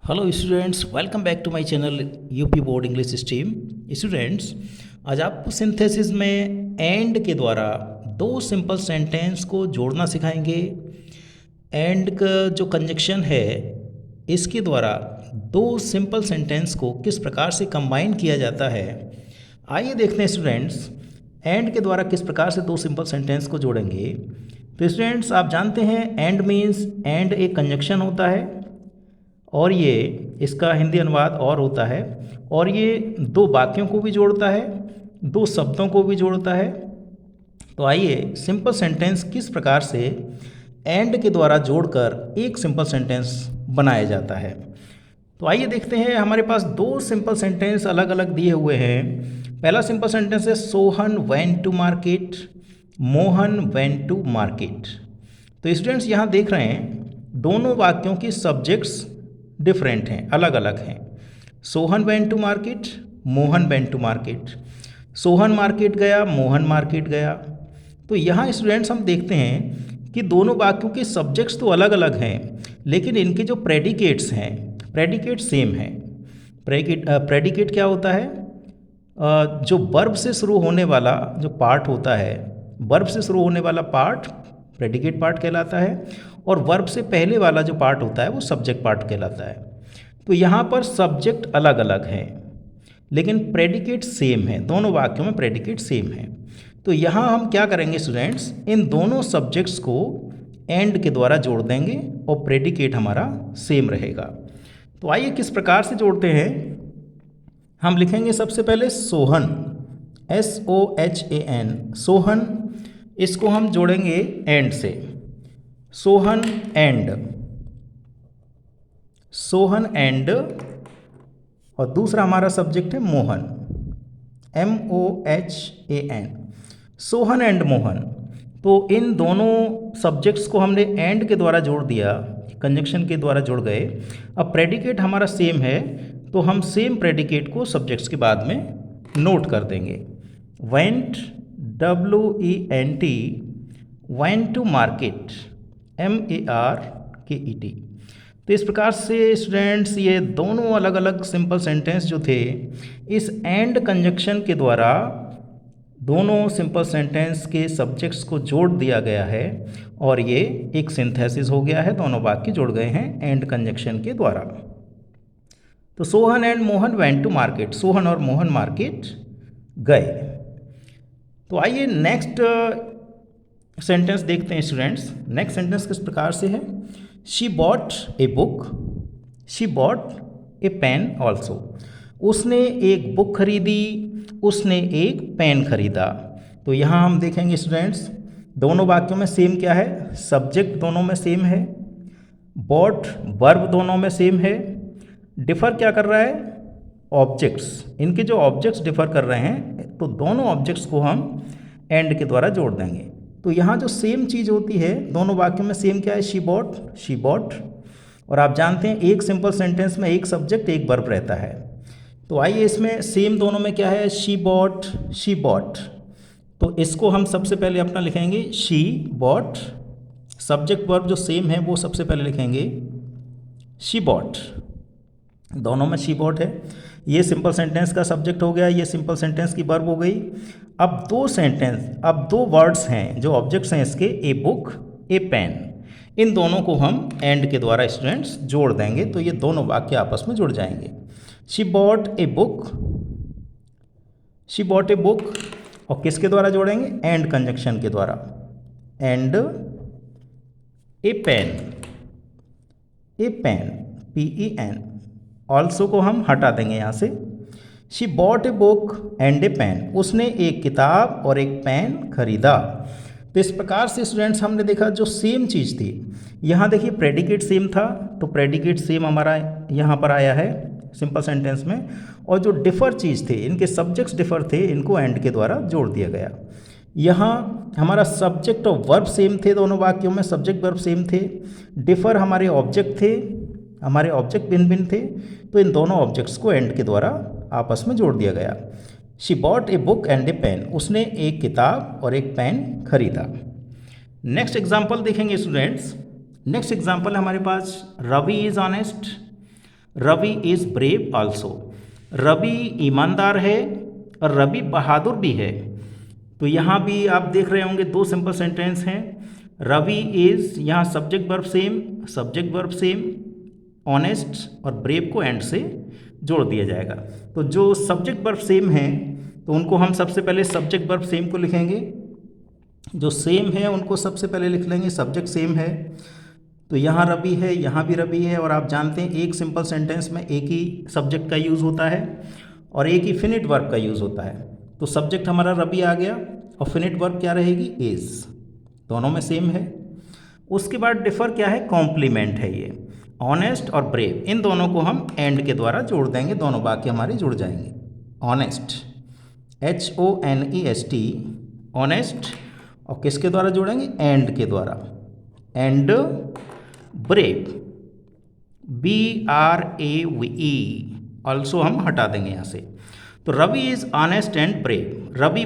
Hello students, welcome back to my channel UP board English stream. Students, आज आपको synthesis में and के द्वारा दो सिंपल सेंटेंस को जोड़ना सिखाएंगे। एंड का जो कंजक्शन है, इसके द्वारा दो सिंपल सेंटेंस को किस प्रकार से कंबाइन किया जाता है, आइए देखते हैं स्टूडेंट्स। एंड के द्वारा किस प्रकार से दो सिंपल सेंटेंस को जोड़ेंगे। तो स्टूडेंट्स, आप जानते हैं एंड मीन्स एंड एक कंजक्शन होता है और ये इसका हिंदी अनुवाद और होता है, और ये दो वाक्यों को भी जोड़ता है, दो शब्दों को भी जोड़ता है। तो आइए सिंपल सेंटेंस किस प्रकार से एंड के द्वारा जोड़कर एक सिंपल सेंटेंस बनाया जाता है। तो आइए देखते हैं। हमारे पास दो सिंपल सेंटेंस अलग अलग दिए हुए हैं। पहला सिंपल सेंटेंस है Sohan went to market, Mohan went to market. तो स्टूडेंट्स, यहाँ देख रहे हैं दोनों वाक्यों की सब्जेक्ट्स डिफरेंट हैं, अलग अलग हैं। Sohan went to market, Mohan went to market. Sohan market गया, मोहन मार्केट गया। तो यहाँ स्टूडेंट्स हम देखते हैं कि दोनों वाक्यों के सब्जेक्ट्स तो अलग अलग हैं, लेकिन इनके जो प्रेडिकेट्स हैं, प्रेडिकेट सेम हैं। प्रेडिकेट क्या होता है? जो वर्ब से शुरू होने वाला जो पार्ट होता है, वर्ब से शुरू होने वाला पार्ट प्रेडिकेट पार्ट कहलाता है, और वर्ब से पहले वाला जो पार्ट होता है वो सब्जेक्ट पार्ट कहलाता है। तो यहाँ पर सब्जेक्ट अलग अलग हैं, लेकिन प्रेडिकेट सेम है। दोनों वाक्यों में प्रेडिकेट सेम है। तो यहाँ हम क्या करेंगे स्टूडेंट्स, इन दोनों सब्जेक्ट्स को एंड के द्वारा जोड़ देंगे और प्रेडिकेट हमारा सेम रहेगा। तो आइए किस प्रकार से जोड़ते हैं। हम लिखेंगे सबसे पहले सोहन, SOHAN, सोहन। इसको हम जोड़ेंगे एंड से, सोहन एंड, सोहन एंड। और दूसरा हमारा सब्जेक्ट है मोहन, MOHAN, सोहन एंड मोहन। तो इन दोनों सब्जेक्ट्स को हमने एंड के द्वारा जोड़ दिया, कंजक्शन के द्वारा जुड़ गए। अब प्रेडिकेट हमारा सेम है, तो हम सेम प्रेडिकेट को सब्जेक्ट्स के बाद में नोट कर देंगे। Went, WENT, went to market, MARKET। तो इस प्रकार से स्टूडेंट्स ये दोनों अलग अलग सिंपल सेंटेंस जो थे, इस एंड कंजक्शन के द्वारा दोनों सिंपल सेंटेंस के सब्जेक्ट्स को जोड़ दिया गया है और ये एक सिंथेसिस हो गया है। दोनों वाक्य जुड़ गए हैं एंड कंजक्शन के द्वारा। तो Sohan and Mohan went to market, Sohan और मोहन मार्केट गए। तो आइए नेक्स्ट सेंटेंस देखते हैं स्टूडेंट्स। नेक्स्ट सेंटेंस किस प्रकार से है। She bought a book, she bought a pen also. उसने एक बुक खरीदी, उसने एक पेन खरीदा। तो यहाँ हम देखेंगे स्टूडेंट्स, दोनों वाक्यों में सेम क्या है, सब्जेक्ट दोनों में सेम है, बॉट वर्ब दोनों में सेम है। डिफ़र क्या कर रहा है, ऑब्जेक्ट्स। इनके जो ऑब्जेक्ट्स डिफ़र कर रहे हैं, तो दोनों ऑब्जेक्ट्स को हम एंड के द्वारा जोड़ देंगे। तो यहाँ जो सेम चीज़ होती है दोनों वाक्यों में सेम क्या है, शी बॉट, शी बॉट। और आप जानते हैं एक सिंपल सेंटेंस में एक सब्जेक्ट एक वर्ब रहता है। तो आइए इसमें सेम दोनों में क्या है, शी बॉट, शी बॉट। तो इसको हम सबसे पहले अपना लिखेंगे शी बॉट, सब्जेक्ट वर्ब जो सेम है वो सबसे पहले लिखेंगे शी बॉट। दोनों में शी बॉट है। ये सिंपल सेंटेंस का सब्जेक्ट हो गया, ये सिंपल सेंटेंस की वर्ब हो गई। अब दो वर्ड्स हैं जो ऑब्जेक्ट्स हैं इसके, ए बुक, ए पेन। इन दोनों को हम एंड के द्वारा स्टूडेंट्स जोड़ देंगे, तो ये दोनों वाक्य आपस में जुड़ जाएंगे। She bought a book, she bought a book. और किसके द्वारा जोड़ेंगे, एंड कंजक्शन के द्वारा, and a pen, a pen, PEN। Also को हम हटा देंगे यहाँ से। She bought a book and a pen, उसने एक किताब और एक पेन खरीदा। तो इस प्रकार से स्टूडेंट्स हमने देखा जो सेम चीज़ थी, यहाँ देखिए प्रेडिकेट सेम था, तो प्रेडिकेट सेम हमारा यहाँ पर आया है सिंपल सेंटेंस में। और जो डिफ़र चीज़ थे, इनके सब्जेक्ट्स डिफ़र थे, इनको एंड के द्वारा जोड़ दिया गया। यहाँ हमारा सब्जेक्ट और वर्ब सेम थे, दोनों वाक्यों में सब्जेक्ट वर्ब सेम थे। डिफ़र हमारे ऑब्जेक्ट थे, हमारे ऑब्जेक्ट भिन्न भिन्न थे, तो इन दोनों ऑब्जेक्ट्स को एंड के द्वारा आपस में जोड़ दिया गया। She bought a book and a pen, उसने एक किताब और एक पेन खरीदा। नेक्स्ट एग्जाम्पल देखेंगे स्टूडेंट्स। नेक्स्ट एग्जाम्पल हमारे पास Ravi is honest, Ravi is brave also. Ravi ईमानदार है और रवि बहादुर भी है। तो यहाँ भी आप देख रहे होंगे दो सिंपल सेंटेंस हैं। रवि इज़, यहाँ सब्जेक्ट वर्ब सेम, ऑनेस्ट और ब्रेव को एंड से जोड़ दिया जाएगा। तो जो सब्जेक्ट वर्ब सेम हैं तो उनको हम सबसे पहले सब्जेक्ट वर्ब सेम को लिखेंगे। जो सेम है उनको सबसे पहले लिख लेंगे, सब्जेक्ट सेम है तो यहाँ रवि है, यहाँ भी रवि है। और आप जानते हैं एक सिंपल सेंटेंस में एक ही सब्जेक्ट का यूज़ होता है और एक ही फिनिट वर्ब का यूज़ होता है। तो सब्जेक्ट हमारा रवि आ गया और फिनिट वर्ब क्या रहेगी, इज़। दोनों में सेम है। उसके बाद डिफ़र क्या है, कॉम्प्लीमेंट है ये। ऑनेस्ट और ब्रेव, इन दोनों को हम एंड के द्वारा जोड़ देंगे, दोनों वाक्य हमारे जुड़ जाएंगे। ऑनेस्ट, HONEST, ऑनेस्ट, और किसके द्वारा जोड़ेंगे, एंड के द्वारा। एंड ब्रेव, BRAVE, ऑल्सो हम हटा देंगे यहाँ से। तो Ravi is honest and brave, Ravi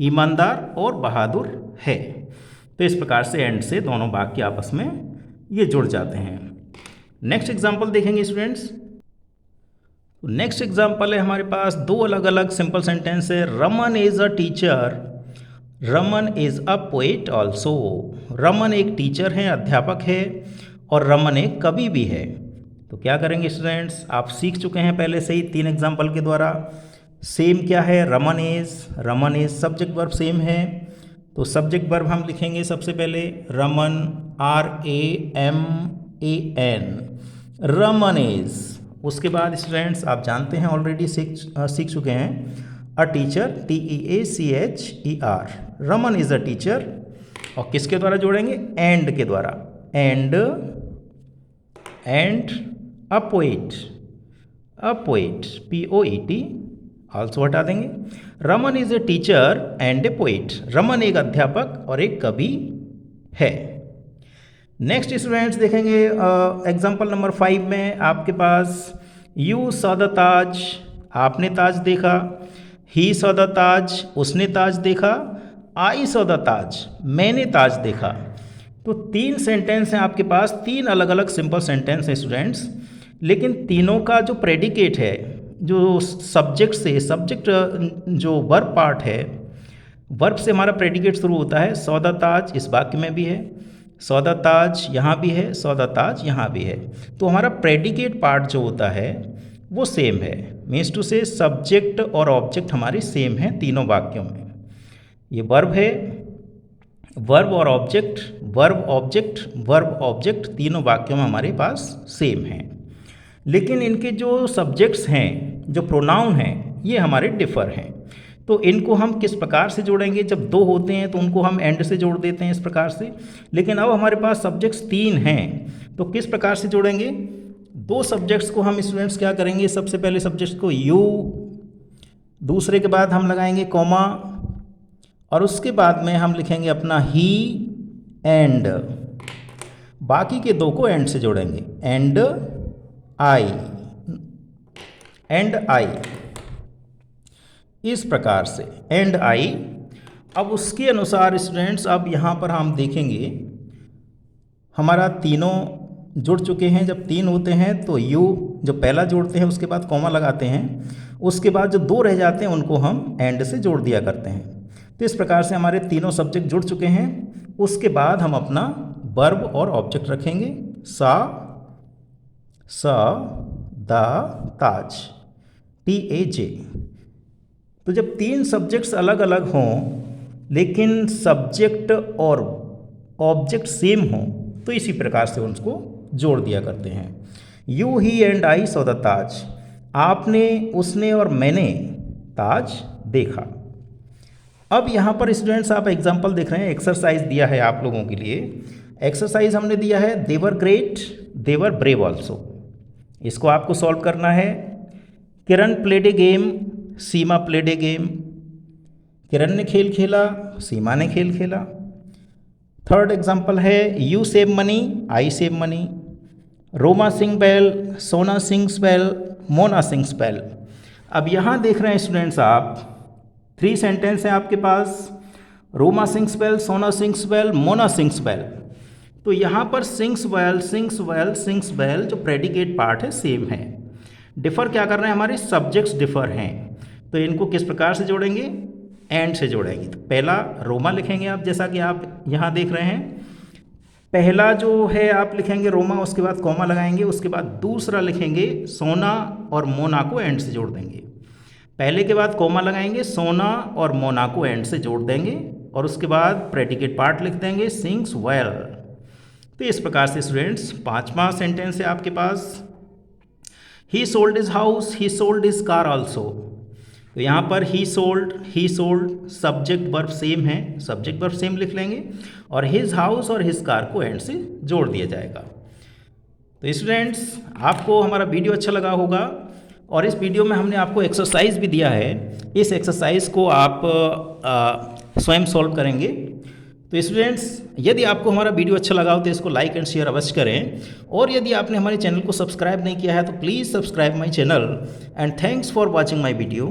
ईमानदार और बहादुर है। तो इस प्रकार से एंड से दोनों वाक्य आपस में ये जुड़ जाते हैं। नेक्स्ट एग्जाम्पल देखेंगे स्टूडेंट्स। नेक्स्ट एग्जाम्पल है हमारे पास दो अलग अलग सिंपल सेंटेंस है। Raman is a teacher, Raman is a poet also. Raman एक टीचर है, अध्यापक है, और रमन एक कवि भी है। तो क्या करेंगे स्टूडेंट्स, आप सीख चुके हैं पहले से ही 3 एग्जाम्पल के द्वारा। सेम क्या है, Raman is subject verb same है। तो सब्जेक्ट वर्ब हम लिखेंगे सबसे पहले रमन, RAMAN, रमन इज़। उसके बाद स्टूडेंट्स आप जानते हैं ऑलरेडी सीख चुके हैं, a teacher, TEACHER, Raman is a teacher. और किसके द्वारा जोड़ेंगे, एंड के द्वारा। And a poet, POET, also हटा देंगे। Raman is a teacher and A poet, Raman एक अध्यापक और एक कवि है। नेक्स्ट स्टूडेंट्स देखेंगे एग्जाम्पल नंबर 5 में आपके पास यू सॉ द ताज, आपने ताज देखा। ही सॉ द ताज, उसने ताज देखा। आई सॉ द ताज, मैंने ताज देखा। तो 3 सेंटेंस हैं आपके पास, 3 अलग अलग सिंपल सेंटेंस हैं स्टूडेंट्स, लेकिन तीनों का जो प्रेडिकेट है, जो सब्जेक्ट जो वर्ब पार्ट है, वर्ब से हमारा प्रेडिकेट शुरू होता है। सॉ द ताज इस वाक्य में भी है, सॉ द ताज यहाँ भी है, सॉ द ताज यहाँ भी है। तो हमारा प्रेडिकेट पार्ट जो होता है वो सेम है, मीन्स टू से सब्जेक्ट और ऑब्जेक्ट हमारे सेम हैं तीनों वाक्यों में। ये वर्ब है, वर्ब और ऑब्जेक्ट, वर्ब ऑब्जेक्ट तीनों वाक्यों में हमारे पास सेम हैं। लेकिन इनके जो सब्जेक्ट्स हैं, जो प्रोनाउन हैं, ये हमारे डिफ़र हैं। तो इनको हम किस प्रकार से जोड़ेंगे, जब 2 होते हैं तो उनको हम एंड से जोड़ देते हैं इस प्रकार से। लेकिन अब हमारे पास सब्जेक्ट्स 3 हैं तो किस प्रकार से जोड़ेंगे, 2 सब्जेक्ट्स को हम स्टूडेंट्स क्या करेंगे, सबसे पहले सब्जेक्ट्स को यू, दूसरे के बाद हम लगाएंगे कॉमा, और उसके बाद में हम लिखेंगे अपना ही एंड। बाकी के 2 को एंड से जोड़ेंगे, एंड आई, इस प्रकार से एंड आई। अब उसके अनुसार स्टूडेंट्स अब यहाँ पर हम देखेंगे हमारा तीनों जुड़ चुके हैं। जब 3 होते हैं तो यू जो पहला जोड़ते हैं उसके बाद कॉमा लगाते हैं, उसके बाद जो 2 रह जाते हैं उनको हम एंड से जोड़ दिया करते हैं। तो इस प्रकार से हमारे तीनों सब्जेक्ट जुड़ चुके हैं। उसके बाद हम अपना वर्ब और ऑब्जेक्ट रखेंगे, द ताज, TAJ। तो जब 3 सब्जेक्ट्स अलग अलग हों लेकिन सब्जेक्ट और ऑब्जेक्ट सेम हों तो इसी प्रकार से उनको जोड़ दिया करते हैं। You, he and I saw the Taj, आपने, उसने और मैंने ताज देखा। अब यहाँ पर स्टूडेंट्स आप एग्जाम्पल देख रहे हैं, एक्सरसाइज दिया है आप लोगों के लिए। एक्सरसाइज हमने दिया है they were great, they were brave also. इसको आपको सॉल्व करना है। Kiran played a game, Seema played a game. Kiran ने खेल खेला, सीमा ने खेल खेला। थर्ड एग्जाम्पल है you save money, I save money. Roma sing well, Sona sings well, Mona sings well. अब यहाँ देख रहे हैं स्टूडेंट्स आप 3 सेंटेंस हैं आपके पास, Roma sings well, Sona sings well, Mona sings well. तो यहाँ पर सिंग्स वेल जो प्रेडिकेट पार्ट है सेम है। डिफ़र क्या कर रहे हैं, हमारे सब्जेक्ट्स डिफ़र हैं, तो इनको किस प्रकार से जोड़ेंगे, एंड से जोड़ेंगे। तो पहला रोमा लिखेंगे आप, जैसा कि आप यहाँ देख रहे हैं। पहला जो है आप लिखेंगे रोमा, उसके बाद कॉमा लगाएंगे, उसके बाद दूसरा लिखेंगे सोना और मोना को एंड से जोड़ देंगे। पहले के बाद कॉमा लगाएंगे, सोना और मोना को एंड से जोड़ देंगे, और उसके बाद प्रेडिकेट पार्ट लिख देंगे सिंग्स वेल। तो इस प्रकार से स्टूडेंट्स पांचवा सेंटेंस है आपके पास, he sold his house, he sold his car also. तो यहाँ पर he sold subject verb same है, सब्जेक्ट वर्ब सेम लिख लेंगे, और हिज हाउस और हिज कार को एंड से जोड़ दिया जाएगा। तो स्टूडेंट्स आपको हमारा वीडियो अच्छा लगा होगा, और इस वीडियो में हमने आपको एक्सरसाइज भी दिया है, इस एक्सरसाइज को आप स्वयं सॉल्व करेंगे। तो स्टूडेंट्स यदि आपको हमारा वीडियो अच्छा लगा हो तो इसको लाइक एंड शेयर अवश्य करें, और यदि आपने हमारे चैनल को सब्सक्राइब नहीं किया है तो please subscribe my channel, and thanks for watching my video.